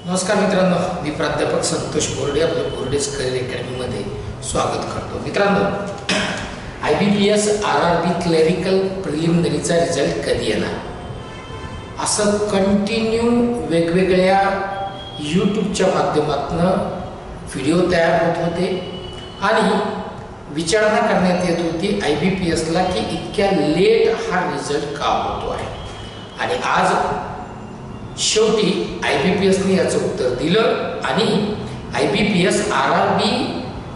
नमस्कार मित्रांनो, मी प्राध्यापक संतोष बोर्डे आपल्या बोर्डेज करियर अकॅडमीमध्ये स्वागत करतो. मित्रांनो, IBPS RRB क्लरिकल प्रिलिमिनरीचा रिझल्ट कधी येणार असं कंटिन्यू वेगवेगळ्या यूट्यूबच्या माध्यमातून व्हिडिओ तयार होत होते आणि विचारणा करण्यात येत होती IBPSला की इतक्या लेट हा रिझल्ट का होतो आहे. आणि आज शेवटी IBPSने याचं उत्तर दिलं आणि IBPS RRB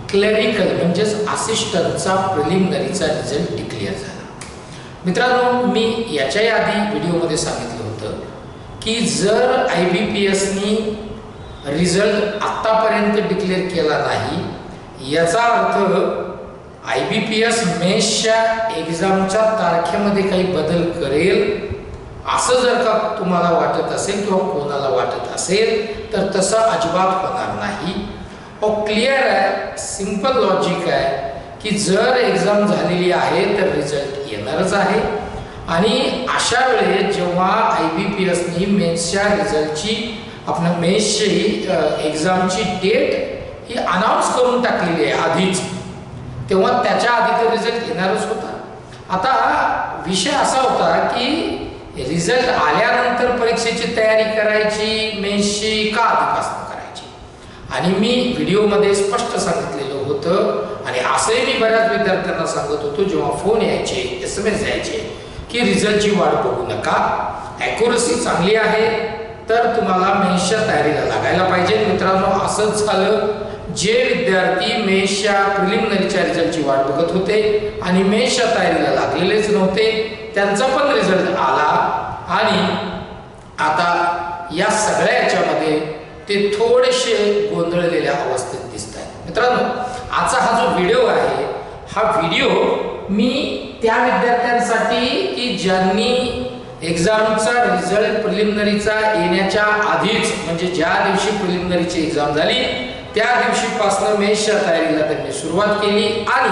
क्लरिकल म्हणजेच असिस्टंटचा प्रिलिमिनरीचा रिझल्ट डिक्लेअर झाला. मित्रांनो, मी याच्या आधी व्हिडिओमध्ये सांगितलं होतं की जर IBPSनी रिझल्ट आत्तापर्यंत डिक्लेअर केला नाही याचा अर्थ IBPS मेन्सच्या एक्झामच्या तारखेमध्ये काही बदल करेल असं जर का तुम्हाला वाटत असेल किंवा कोणाला वाटत असेल तर तसं अजिबात होणार नाही. क्लिअर आहे, सिंपल लॉजिक आहे की जर एक्झाम झालेली आहे तर रिझल्ट येणारच आहे. आणि अशा वेळेस जेव्हा IBPSनी मेन्सच्या रिझल्टची आपल्या मेन्सची एक्झामची डेट ही अनाऊन्स करून टाकलेली आहे आधीच, तेव्हा त्याच्या आधी तर रिझल्ट येणारच होता. आता विषय असा होता की रिझल्ट आल्यानंतर परीक्षेची तयारी करायची, मेन्सची का आधीपासून करायची. आणि मी व्हिडिओमध्ये स्पष्ट सांगितलेलं होतं आणि असंही मी बऱ्याच विद्यार्थ्यांना सांगत होतो जेव्हा फोन यायचे, SMS यायचे की रिझल्टची वाट बघू नका, ॲक्युरसी चांगली आहे तर तुम्हाला मेन्सच्या तयारीला लागायला पाहिजे. मित्रांनो, असंच झालं. जे विद्यार्थी मेन्सच्या प्रिलिमिनरीच्या रिझल्टची वाट बघत होते आणि मेन्सच्या तयारीला लागलेलेच नव्हते त्यांचा पण रिझल्ट आला आणि आता या सगळ्या याच्यामध्ये ते थोडेसे गोंधळलेल्या अवस्थेत दिसत आहेत. मित्रांनो, आजचा हा जो व्हिडिओ आहे हा व्हिडिओ मी त्या विद्यार्थ्यांसाठी की ज्यांनी एक्झामचा रिझल्ट प्रिलिमिनरीचा येण्याच्या आधीच म्हणजे ज्या दिवशी प्रिलिमिनरीची एक्झाम झाली त्या दिवशीपासून मेन्सच्या तयारीला त्यांनी सुरुवात केली आणि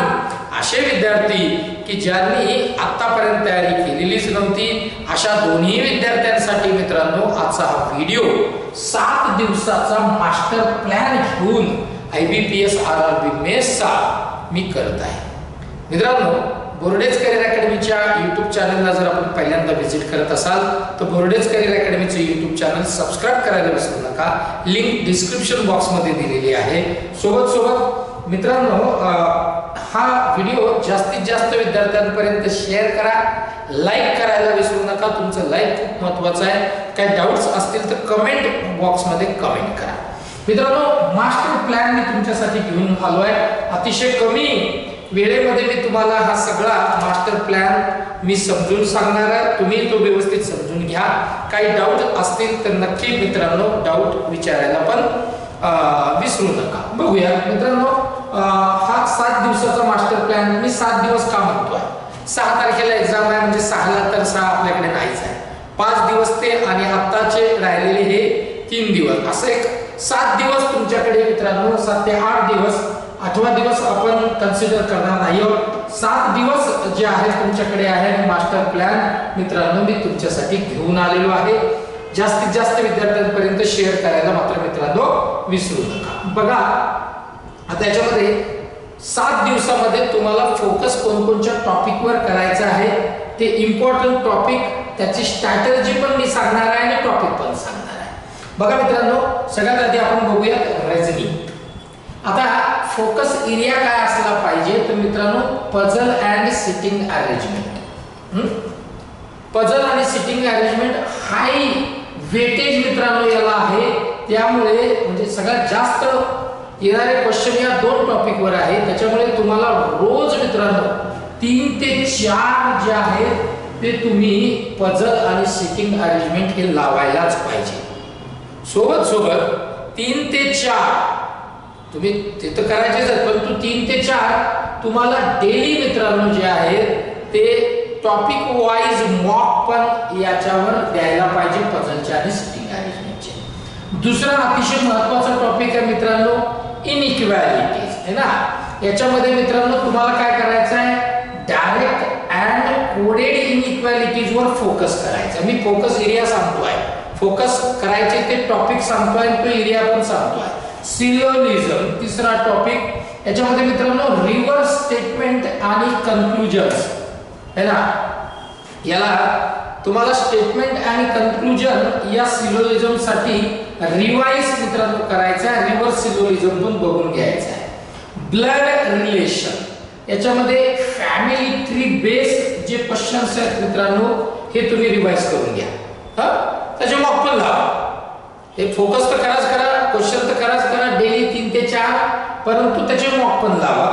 असे विद्यार्थी की ज्यांनी आतापर्यंत तयारी केलेलीच नव्हती अशा दोन्ही विद्यार्थ्यांसाठी मित्रांनो आजचा हा व्हिडिओ 7 दिवसाचा मास्टर प्लॅन घेऊन IBPS RRB मेन्सचा मी करत आहे. मित्रांनो, बोर्डेज करियर अकॅडमीच्या यूट्यूब चॅनलला जर आपण पहिल्यांदा व्हिजिट करत असाल तर बोर्डेज करियर अकॅडमीचं यूट्यूब चॅनल सबस्क्राईब करायला विसरू नका. लिंक डिस्क्रिप्शन बॉक्समध्ये दिलेली आहे. सोबत मित्रांनो, हा व्हिडिओ जास्तीत जास्त विद्यार्थ्यांपर्यंत शेअर करा, लाईक करायला विसरू नका. तुमचं लाईक खूप महत्त्वाचं आहे. काही डाऊट्स असतील तर कमेंट बॉक्समध्ये कमेंट करा. मित्रांनो, मास्टर प्लॅन मी तुमच्यासाठी घेऊन आलो आहे. अतिशय कमी वेळेमध्ये मी तुम्हाला हा सगळा मास्टर प्लॅन मी समजून सांगणार आहे. तुम्ही तो व्यवस्थित समजून घ्या. काही डाऊट असतील तर नक्की मित्रांनो डाऊट विचारायला पण विसरू नका. बघूया मित्रांनो, हा 7 दिवसाचा मास्टर प्लॅन मी 7 दिवस का म्हणतोय. 6 तारखेला एक्झाम आहे म्हणजे 6ला तर 6 आपल्याकडे नाहीच आहे. 5 दिवस ते आणि आत्ताचे राहिलेले हे 3 दिवस असं एक 7 दिवस तुमच्याकडे मित्रांनो, 7 ते 8 दिवस. 8वा दिवस आपण कन्सिडर करणार नाही. 7 दिवस जे आहेत तुमच्याकडे आहे मास्टर प्लॅन मित्रांनो मी तुमच्यासाठी घेऊन आलेलो आहे. जास्तीत जास्त विद्यार्थ्यांपर्यंत शेअर करायला मात्र मित्रांनो विसरू नका. बघा, आता याच्यामध्ये 7 दिवसामध्ये तुम्हाला फोकस कोणकोणत्या टॉपिकवर करायचं आहे ते इम्पॉर्टंट टॉपिक, त्याची स्ट्रॅटेजी पण मी सांगणार आहे आणि टॉपिक पण सांगणार आहे. बघा मित्रांनो, सगळ्यात आधी आपण बघूया रीजनिंग. आता फोकस एरिया काय असला पाहिजे तर मित्रांनो puzzle and sitting arrangement. Puzzle आणि सिटिंग अरेंजमेंट हाय वेटेज मित्रांनो याला आहे. त्यामुळे म्हणजे सगळ्यात जास्त येणारे क्वेश्चन या 2 टॉपिकवर आहे. त्याच्यामुळे तुम्हाला रोज मित्रांनो 3 ते 4 जे आहेत ते तुम्ही पझल आणि सिटिंग अरेंजमेंट हे लावायलाच पाहिजे. सोबत 3 ते 4 तुम्ही ते तर करायचेच आहेत, परंतु 3 ते 4 तुम्हाला डेली मित्रांनो जे आहेत ते टॉपिक वाईज मॉक पण याच्यावर द्यायला पाहिजे पझलच्या आणि सिटिंग अरेंजमेंटचे. दुसरा अतिशय महत्त्वाचा टॉपिक आहे मित्रांनो इनइक्वॅलिटीज आहे ना. याच्यामध्ये मित्रांनो तुम्हाला काय करायचं आहे, डायरेक्ट अँड कोडेड इनइक्वॅलिटीज वर फोकस करायचा. मी फोकस एरिया सांगतोय फोकस करायचे ते टॉपिक सांगतोय आणि तो एरिया पण सांगतोय. सिलोजिझम तिसरा टॉपिक. याच्यामध्ये मित्रांनो रिव्हर्स स्टेटमेंट आणि कन्क्लुजन्स है ना. याला तुम्हाला स्टेटमेंट आणि कन्क्लुजन या सिलोजिझम साठी रिवाइज मित्रांनो करायचा आहे. रिव्हर्स सिलोजिझम पण बघून घ्यायचा आहे. ब्लड रिलेशन याच्यामध्ये फॅमिली ट्री बेस्ड जे क्वेश्चन्स आहेत मित्रांनो हे तुम्ही रिवाइज करून घ्या. त्याचे मॉक पण लावा. हे फोकस तर कराच करा, क्वेश्चन तर कराच करा डेली 3 ते 4, परंतु त्याचे मॉक पण लावा.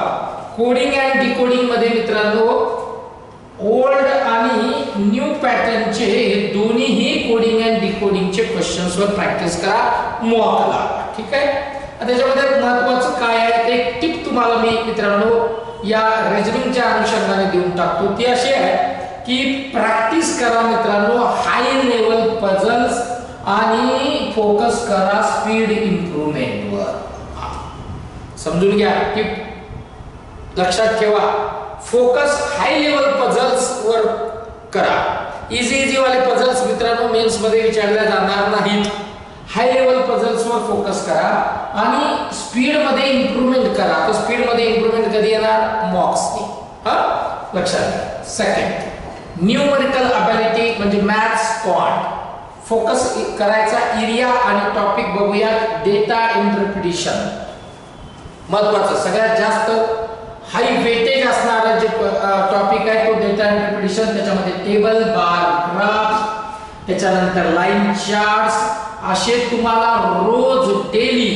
कोडिंग अँड डिकोडिंग मध्ये मित्रांनो ओल्ड आणि न्यू पॅटर्नचे हे दोन्हीही कोडिंग अँड डिकोडिंगचे क्वेश्चन्स वर प्रॅक्टिस करा, मॉक लावा. ठीक आहे. त्याच्यामध्ये महत्त्वाचं काय आहे ते एक टिप तुम्हाला मी मित्रांनो या रिजनिंगच्या अनुषंगाने देऊन टाकतो. ती अशी आहे की प्रॅक्टिस करा मित्रांनो हाय लेवल पझल्स आणि फोकस करा स्पीड इम्प्रूव्हमेंट वर. समजून घ्या. टिप लक्षात ठेवा. फोकस हाय लेवल पझल्स वर करा. इझी वाले पझल्स मित्रांनो मेन्स मध्ये विचारल्या जाणार नाहीत. हाय लेवल पझल्स वर फोकस करा आणि स्पीड मध्ये इम्प्रूव्हमेंट करा. तर स्पीड मध्ये इम्प्रूव्हमेंट कधी येणार? मॉक्सनी. लक्षात घ्या. सेकंड न्यूमेरिकल अबिलिटी म्हणजे मॅथ्स क्वांट. फोकस करायचा एरिया आणि टॉपिक बघूया. डेटा इंटरप्रिटेशन महत्वाचं सगळ्यात जास्त हाई वेटेज असणारा जे टॉपिक आहे तो डेटा इंटरप्रिटेशन. त्याच्यामध्ये टेबल बार ग्राफ त्याच्यानंतर लाईन चार्ट्स असे तुम्हाला रोज डेली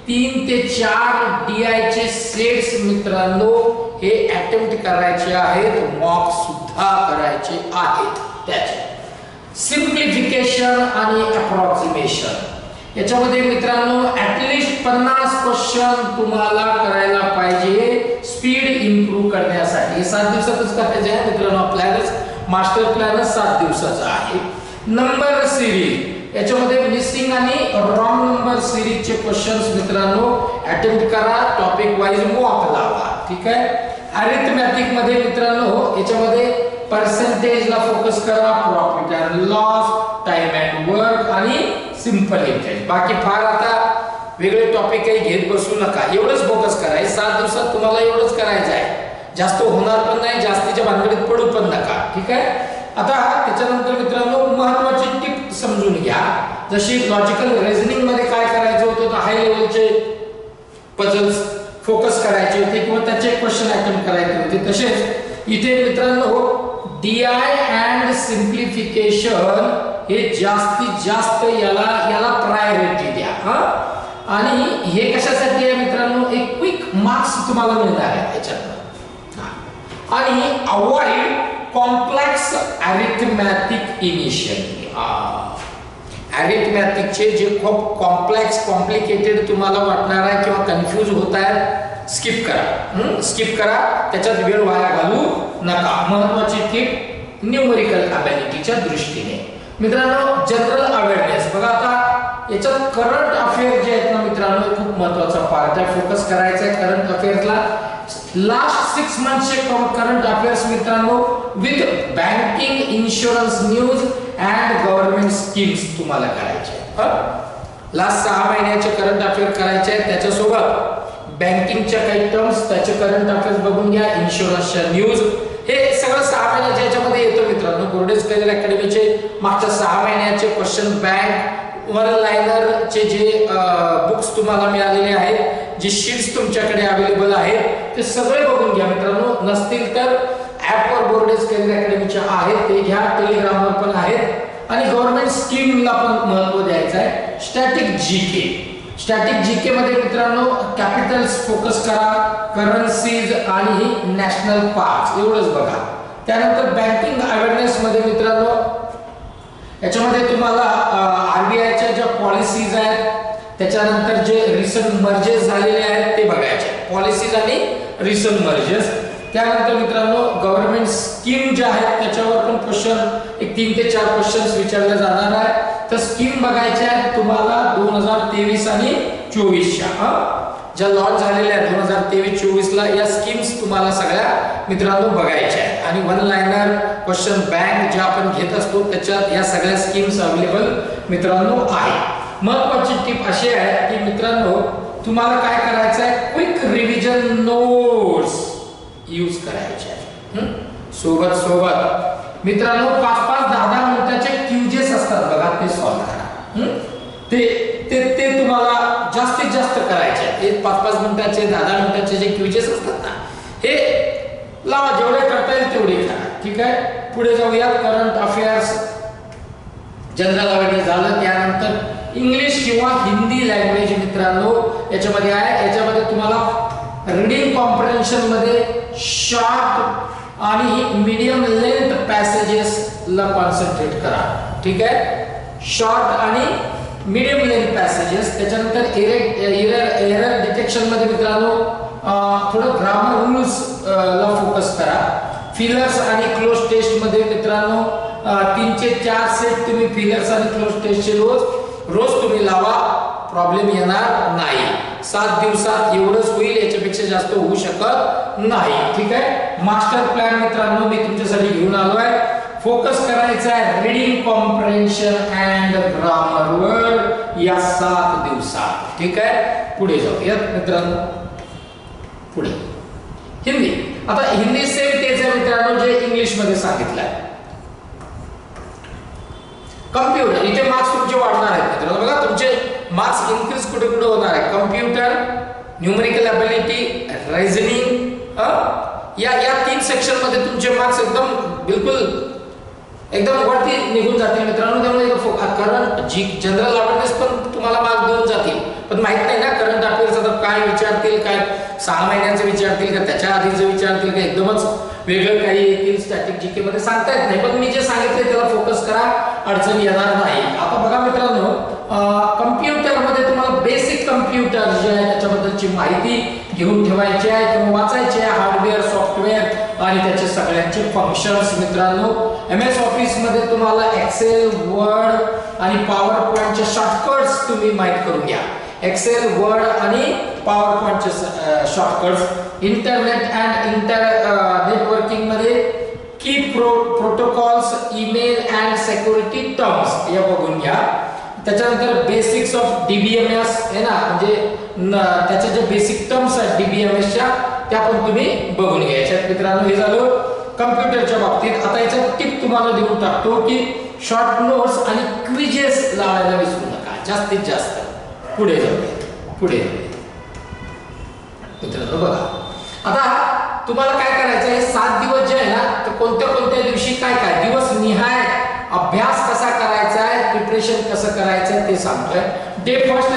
3 ते 4 DI चे सेट्स मित्रांनो हे अटेम्प्ट करायचे आहेत. मॉक सुद्धा करायचे आहेत. त्याचे सिम्प्लिफिकेशन आणि अप्रॉक्सिमेशन याच्यामध्ये मित्रांनो ॲटलिस्ट 50 क्वेश्चन तुम्हाला करायला पाहिजे स्पीड इम्प्रूव्ह करण्यासाठी. 7 दिवसातच करायचे आहे मित्रांनो. प्लॅनच मास्टर प्लॅनच 7 दिवसाचा आहे. नंबर सिरीज याच्यामध्ये मिसिंग आणि रॉंग नंबर सिरीजचे क्वेश्चन्स मित्रांनो अटेम्प्ट करा. टॉपिक वाइज मॉक लावा. ठीक आहे. अरिथमॅटिक मध्ये मित्रांनो याच्यामध्ये पर्सेंटेजला फोकस करा, profit and loss, time and work आणि सिंपल इंटरेस्ट. बाकी फार आता वेगळे टॉपिक काही घेत बसू नका. एवढंच फोकस करा. 7 दिवसात तुम्हाला एवढंच करायचं आहे. जास्त होणार पण नाही, जास्तीच्या भानगडीत पडू पण नका. ठीक आहे. आता त्याच्यानंतर मित्रांनो महत्त्वाची टिप समजून घ्या. जशी लॉजिकल रिझनिंग मध्ये काय करायचं होतं तर हाय लेवलचे पझल्स फोकस करायचे होते किंवा त्याचे क्वेश्चन अटेम्प्ट करायचे होते, तसेच इथे मित्रांनो DI अँड सिम्प्लिफिकेशन हे जास्तीत जास्त याला प्रायोरिटी द्या. आणि हे कशासाठी आहे मित्रांनो? एक क्विक मार्क्स तुम्हाला मिळणार आहे त्याच्यात. आणि अवॉइड कॉम्प्लेक्स अरिथमॅटिक इनिशियली. अरिथमॅटिकचे जे खूप कॉम्प्लेक्स कॉम्प्लिकेटेड तुम्हाला वाटणार आहे किंवा कन्फ्यूज होत आहे स्किप करा. स्किप करा. त्याच्यात वेळ वाया घालू नका. महत्वाची टिप न्यूमेरिकल अबिलिटीच्या दृष्टीने मित्रांनो जनरल अवेअरनेस बघा. आता याच्यात करंट अफेअर जे आहेत ना मित्रांनो खूप महत्वाचा पार्ट आहे. फोकस करायचा आहे करंट अफेअर्सला. लास्ट 6 मंथचे करंट अफेअर्स मित्रांनो with banking, insurance news and government schemes तुम्हाला करायचे. लास्ट 6 महिन्याचे करंट अफेअर करायचे आहेत. त्याच्यासोबत बँकिंगच्या काही टर्म्स त्याचे करंट अफेअर्स बघून घ्या. इन्शुरन्सच्या न्यूज हे सगळं 6 महिन्याच्या याच्यामध्ये येतं मित्रांनो. बोर्डेज करिअर अकॅडमीचे मागच्या 6 महिन्याचे क्वेश्चन बँक वन लाइनरचे जे बुक्स तुम्हाला मिळालेले आहेत, जे शीट्स तुमच्याकडे अवेलेबल आहेत ते सगळे बघून घ्या मित्रांनो. नसतील तर ॲपवर बोर्डेज करिअर अकॅडमीच्या आहेत ते घ्या. टेलिग्रामवर पण आहेत. आणि गव्हर्नमेंट स्कीमला पण महत्त्व द्यायचं आहे. स्टॅटिक जीके मध्ये मित्रांनो कॅपिटल्स फोकस करा, करन्सीज आणि नॅशनल पार्क्स एवढंच बघा. त्यानंतर बँकिंग अवेअरनेस मध्ये मित्रांनो याच्यामध्ये तुम्हाला RBIच्या ज्या पॉलिसीज आहेत त्याच्यानंतर जे रिसेंट मर्जेस झालेले आहेत ते बघायचे. पॉलिसीज आणि रिसेंट मर्जेस. त्यानंतर मित्रांनो गव्हर्नमेंट स्कीम ज्या आहेत त्याच्यावर पण क्वेश्चन एक 3 ते 4 क्वेश्चन्स विचारले जाणार आहे. तर स्कीम बघायच्या आहेत तुम्हाला 2023 आणि 24च्या. ज्या लॉन्च झालेल्या आहेत 2023-24 ला, या स्कीम्स तुम्हाला सगळ्या मित्रांनो बघायच्या आहेत. आणि वन लाइनर क्वेश्चन बँक जे आपण घेत असतो त्याच्यात या सगळ्या स्कीम्स अवेलेबल मित्रांनो आहे. महत्त्वाची टिप अशी आहे की मित्रांनो तुम्हाला काय करायचं आहे, क्विक रिव्हिजन नोट्स यूज करायचे आहे. सोबत सोबत मित्रांनो 5-5, 10-10 मिनिटाचे क्यूजेस असतात बघा, ते सॉल्व्ह करा. ते तुम्हाला जास्तीत जास्त करायचे आहेत. 5-5 मिनिटाचे 10-10 मिनिटाचे जे क्यूजेस असतात ना, हे लावा, जेवढे करता येईल तेवढे करा. ठीक आहे, पुढे जाऊया. करंट अफेअर्स जनरल अवेअरनेस झालं, त्यानंतर इंग्लिश किंवा हिंदी लँग्वेज मित्रांनो याच्यामध्ये आहे. याच्यामध्ये तुम्हाला रीडिंग कॉम्प्रिहेन्शन मध्ये शॉर्ट आणि मीडियम लेंथ पॅसेजेस ला कॉन्सन्ट्रेट करा. ठीक आहे, शॉर्ट आणि मीडियम लेंथ पॅसेजेस. त्याच्यानंतर एरर डिटेक्शन मध्ये मित्रांनो थोडं ग्रामर रूल्स ला फोकस करा. फिलर्स आणि क्लोज टेस्ट मध्ये मित्रांनो 3 ते 4 सेट तुम्ही फिलर्स आणि क्लोज टेस्टचे रोज तुम्ही लावा, प्रॉब्लेम येणार नाही. 7 दिवसात एवढंच होईल, याच्यापेक्षा जास्त होऊ शकत नाही. ठीक आहे, मास्टर प्लॅन मित्रांनो मी तुमच्यासाठी घेऊन आलो आहे. फोकस करायचा आहे रीडिंग कॉम्प्रिहेन्शन अँड ग्रामर वर या 7 दिवसात. ठीक आहे, पुढे जाऊयात मित्रांनो. पुढे हिंदी. आता हिंदी सेम तेच आहे मित्रांनो जे इंग्लिश मध्ये सांगितलं आहे. कम्प्युटर, इथे मार्क्स तुमचे वाढणार आहेत मित्रांनो. बघा तुमचे मार्क्स इन्क्रीज कुठे कुठे होणार आहे. कम्प्युटर, न्यूमेरिकल ॲबिलिटी, रिझनिंग, या 3 सेक्शन मध्ये तुमचे मार्क्स एकदम वरती निघून जातील मित्रांनो. त्यामुळे करंट जनरल अवेअरनेस पण तुम्हाला मार्क्स देऊन जातील, पण माहित नाही ना करंट अफेअर्स आता काय विचारतील, काय 6 महिन्यांचं विचारतील का त्याच्या आधीचं विचारतील का एकदमच वेगळं काही येतील. स्टॅटिक जीके मध्ये सांगता येत नाही, पण मी जे सांगितले त्याला फोकस करा, अडचण येणार नाही. आता बघा मित्रांनो, कम्प्युटर मध्ये तुम्हाला बेसिक कम्प्युटर जे आहे त्याच्याबद्दलची माहिती घेऊन ठेवायची आहे किंवा वाचायची आहे. हार्डवेअर, सॉफ्टवेअर आणि त्याचे सगळ्यांचे फंक्शन्स मित्रांनो. MS ऑफिस मध्ये तुम्हाला एक्सेल, वर्ड आणि पॉवर पॉइंटचे शॉर्टकट्स तुम्ही माहित करून घ्या. एक्सेल, वर्ड आणि पॉवर पॉइंटचे शॉर्टकट्स. इंटरनेट अँड नेटवर्किंग मध्ये key protocols, email and security terms या बघून घ्या. त्याच्यानंतर बेसिक्स ऑफ DBMS आहे ना, म्हणजे त्याचे जे बेसिक टर्म्स आहेत DBMS च्या त्या पण तुम्ही बघून घ्यायच्या मित्रांनो. हे झालं कम्प्युटरच्या बाबतीत. आता याचा टिप तुम्हाला देऊन टाकतो की शॉर्ट नोट्स आणि क्विजेस लावायला विसरू नका जास्तीत जास्त. पुढे जाऊया, पुढे मित्रांनो बघा. आता तुम्हाला काय करायचं आहे, 7 दिवस जे आहे ना, तर कोणत्या कोणत्या दिवशी काय काय दिवस निहाय अभ्यास कसा करायचा आहे, प्रिपरेशन कसं करायचं आहे ते सांगतोय. Day first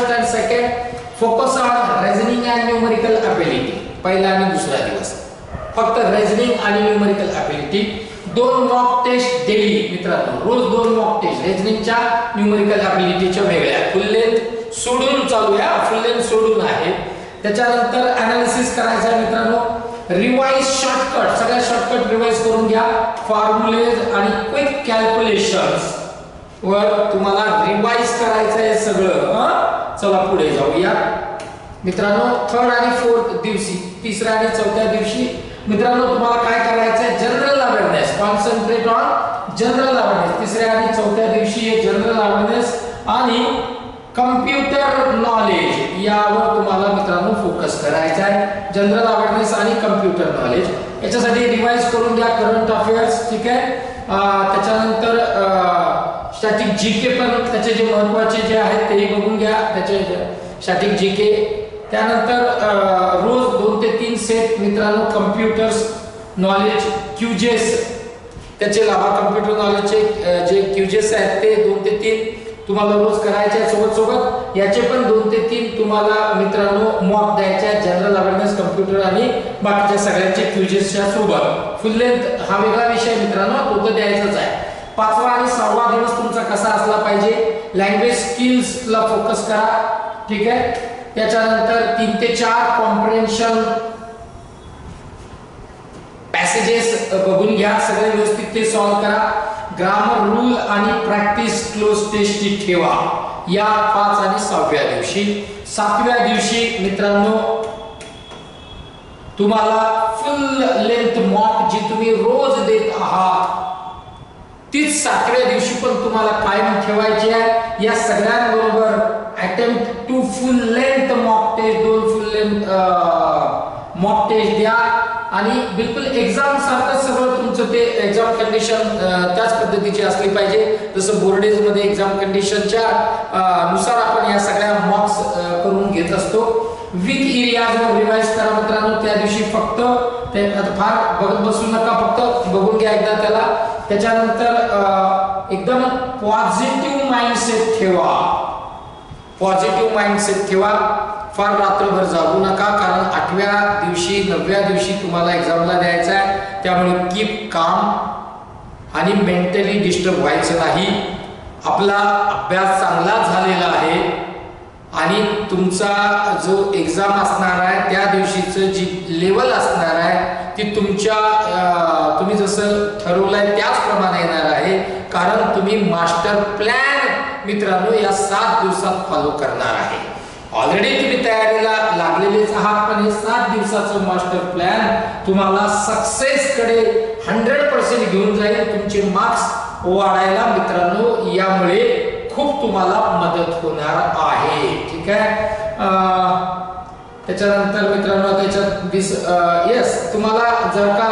and second focus on reasoning and numerical ability. पहिला आणि दुसरा दिवस फक्त रिझनिंग आणि numerical ability. 2 mock test daily मित्रांनो, रोज 2 मॉक टेस्ट रिझनिंगच्या, न्यूमेरिकल ॲबिलिटीच्या वेगळ्या. फुल लेंथ सोडून चालू आहे, फुल लेंथ सोडून आहे. त्याच्यानंतर अनालिसिस करायचं आहे मित्रांनो. रिवाइज शॉर्टकट, सगळ्या शॉर्टकट रिवाइज करून घ्या. फॉर्म्युलेज आणि क्विक कॅल्क्युलेशन्स वर तुम्हाला रिवाइज करायचं आहे सगळं. चला पुढे जाऊया मित्रांनो. 3rd आणि 4th दिवशी, 3ऱ्या आणि 4थ्या दिवशी मित्रांनो तुम्हाला काय करायचं आहे, general awareness. Concentrate on general awareness. 3ऱ्या आणि 4थ्या दिवशी जनरल अवेअरनेस आणि कम्प्युटर नॉलेज यावर तुम्हाला मित्रांनो फोकस करायचा आहे. जनरल अवेअरनेस आणि कम्प्युटर नॉलेज याच्यासाठी रिवाइज करून घ्या करंट अफेअर्स. ठीक आहे, त्याच्यानंतर स्टॅटिक जीके पण त्याचे जे महत्त्वाचे जे आहेत तेही बघून घ्या, त्याचे स्टॅटिक जीके. त्यानंतर रोज 2 ते 3 सेट मित्रांनो कम्प्युटर्स नॉलेज क्यूजेस त्याचे लावा. कम्प्युटर नॉलेजचे जे क्यूजेस आहेत ते 2 ते 3 तुम्हाला रोज करायचे. सोबत सोबत याचे पण 2 ते 3 तुम्हाला मित्रांनो मॉक द्यायचे. जनरल अवेअरनेस, कम्प्युटर आणि बाकीच्या सगळ्यांचे क्यूजेसच्या सोबत. फुल लेंथ हा वेगळा विषय मित्रांनो, तो तर द्यायचाच आहे. 5वा आणि 6वा दिवस तुमचा कसा असला पाहिजे, लँग्वेज स्किल्स ला फोकस करा. ठीक आहे, त्याच्यानंतर 3 ते 4 कॉम्प्रिहेन्शन पॅसेजेस बघून घ्या, सगळे व्यवस्थित ते सॉल्व्ह करा. ग्रामर रूल आणि प्रॅक्टिस क्लोज टेस्ट ठेवा. या 5 आणि 6व्या दिवशी. 7व्या दिवशी मित्रांनो तुम्हाला फुल लेंथ मॉक जी तुम्ही रोज देत आहात तीच 7व्या दिवशी पण तुम्हाला कायम ठेवायची आहे. या सगळ्यांबरोबर attempt two full length mock test, 2 full length mock test द्या आणि बिलकुल एक्झाम सारखं सगळं तुमचं ते एक्झाम कंडिशन त्याच पद्धतीची असली पाहिजे. जसं बोर्डेज मध्ये एक्झाम कंडिशनच्या नुसार आपण या सगळ्या मॉक्स करून घेत असतो. वीक एरियाजवर रिवाइज करा मित्रांनो. त्या दिवशी फक्त ते फार बघत बसू नका, फक्त बघून घ्या एकदा त्याला. त्याच्यानंतर एकदम पॉझिटिव्ह माइंडसेट ठेवा, पॉझिटिव्ह माइंडसेट ठेवा. फार रात्रभर जागू नका, कारण 8व्या दिवशी 9व्या दिवशी तुम्हाला एक्झामला द्यायचा आहे. त्यामुळे कीप काम आणि मेंटली डिस्टर्ब व्हायचं नाही. आपला अभ्यास चांगला झालेला आहे आणि तुमचा जो एक्झाम असणार आहे त्या दिवशीचं जी लेवल असणार आहे ती तुम्ही जसं ठरवलंय त्याचप्रमाणे येणार आहे. कारण तुम्ही मास्टर प्लॅन मित्रांनो या 7 दिवसात फॉलो करणार आहे. ऑलरेडी तुम्ही तयारीला लागलेलेच आहात, पण हे 7 दिवसाचं मास्टर प्लॅन तुम्हाला सक्सेस कडे 100% घेऊन जाईल. तुमचे मार्क्स वाढायला मित्रांनो यामुळे खूप तुम्हाला मदत होणार आहे. ठीक आहे. त्याच्यानंतर मित्रांनो त्याच्यात येस तुम्हाला जर का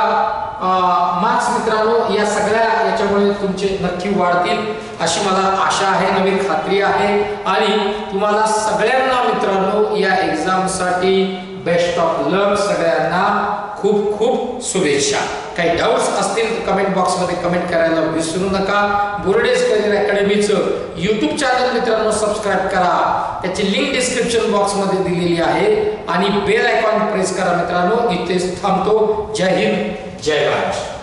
मार्क्स मित्रांनो या सगळ्या याच्यामुळे तुमचे नक्की वाढतील अशी मला आशा आहे, नवी खात्री आहे. आणि तुम्हाला सगळ्यांना मित्रांनो या एक्झाम साठी बेस्ट ऑफ लक. सगळ्यांना खूप खूप शुभेच्छा. काही डाउट्स असतील तर कमेंट बॉक्स मध्ये कमेंट करायला विसरू नका. बोर्डेज करियर अकॅडमीचं YouTube चॅनल मित्रांनो सबस्क्राइब करा, त्याची लिंक डिस्क्रिप्शन बॉक्स मध्ये दिलेली आहे. आणि बेल आयकॉन प्रेस करा मित्रांनो. इथेच थांबतो. जय हिंद, जय महाराष्ट्र.